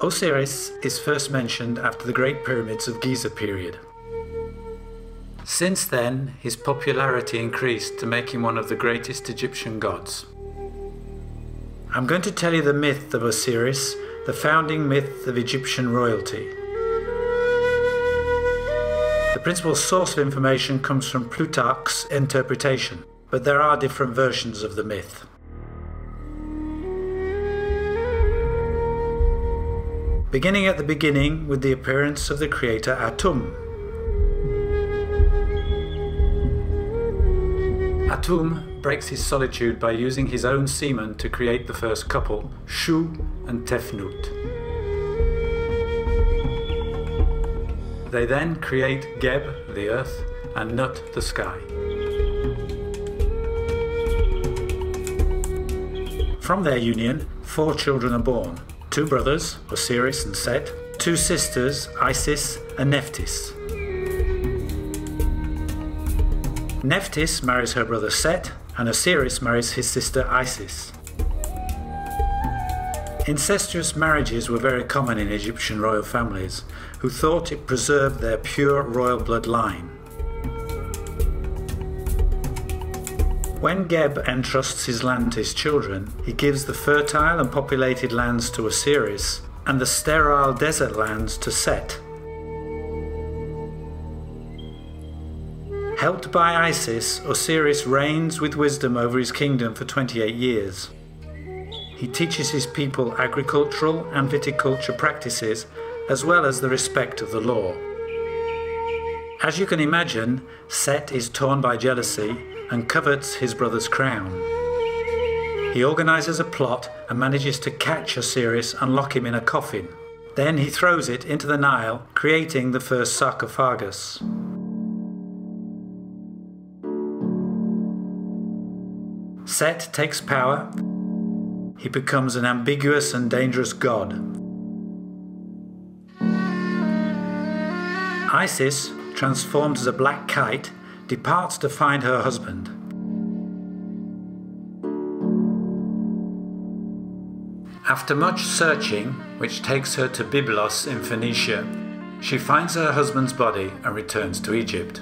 Osiris is first mentioned after the Great Pyramids of Giza period. Since then, his popularity increased to make him one of the greatest Egyptian gods. I'm going to tell you the myth of Osiris, the founding myth of Egyptian royalty. The principal source of information comes from Plutarch's interpretation, but there are different versions of the myth. Beginning at the beginning with the appearance of the creator Atum. Atum breaks his solitude by using his own semen to create the first couple, Shu and Tefnut. They then create Geb, the earth, and Nut, the sky. From their union, 4 children are born. 2 brothers, Osiris and Set, 2 sisters, Isis and Nephthys. Nephthys marries her brother Set, and Osiris marries his sister Isis. Incestuous marriages were very common in Egyptian royal families, who thought it preserved their pure royal bloodline. When Geb entrusts his land to his children, he gives the fertile and populated lands to Osiris and the sterile desert lands to Set. Helped by Isis, Osiris reigns with wisdom over his kingdom for 28 years. He teaches his people agricultural and viticulture practices, as well as the respect of the law. As you can imagine, Set is torn by jealousy and covets his brother's crown. He organises a plot and manages to catch Osiris and lock him in a coffin. Then he throws it into the Nile, creating the first sarcophagus. Set takes power. He becomes an ambiguous and dangerous god. Isis, transformed as a black kite, departs to find her husband. After much searching, which takes her to Byblos in Phoenicia, she finds her husband's body and returns to Egypt.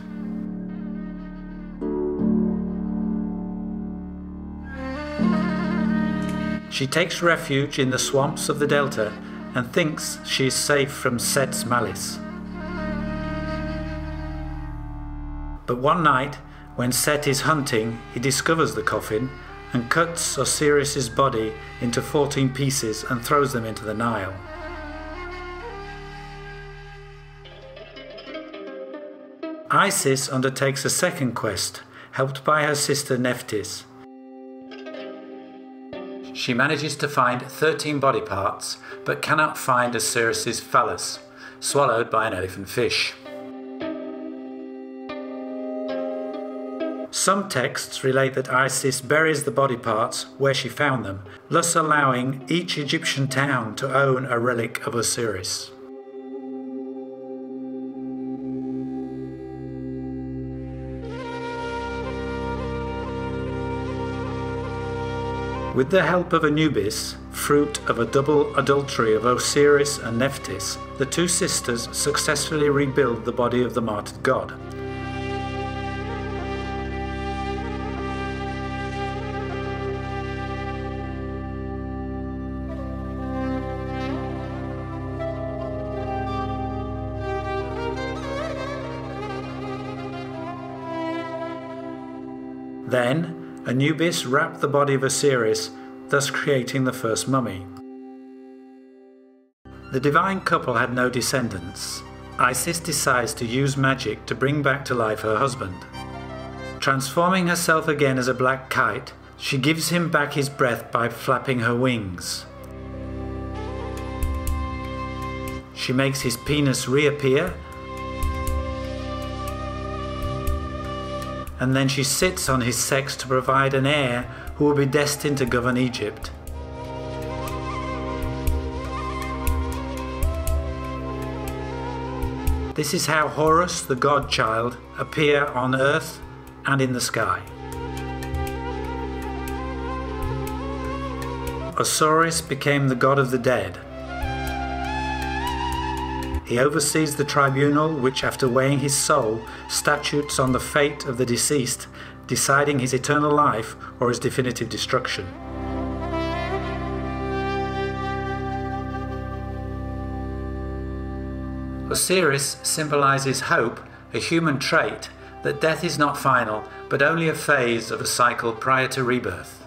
She takes refuge in the swamps of the delta and thinks she is safe from Set's malice. But one night, when Set is hunting, he discovers the coffin and cuts Osiris's body into 14 pieces and throws them into the Nile. Isis undertakes a second quest, helped by her sister Nephthys. She manages to find 13 body parts, but cannot find Osiris's phallus, swallowed by an elephant fish. Some texts relate that Isis buries the body parts where she found them, thus allowing each Egyptian town to own a relic of Osiris. With the help of Anubis, fruit of a double adultery of Osiris and Nephthys, the 2 sisters successfully rebuild the body of the martyred god. Then, Anubis wrapped the body of Osiris, thus creating the first mummy. The divine couple had no descendants. Isis decides to use magic to bring back to life her husband. Transforming herself again as a black kite, she gives him back his breath by flapping her wings. She makes his penis reappear, and then she sits on his sex to provide an heir who will be destined to govern Egypt. This is how Horus, the god-child, appear on earth and in the sky. Osiris became the god of the dead. He oversees the tribunal which, after weighing his soul, statutes on the fate of the deceased, deciding his eternal life or his definitive destruction. Osiris symbolizes hope, a human trait, that death is not final, but only a phase of a cycle prior to rebirth.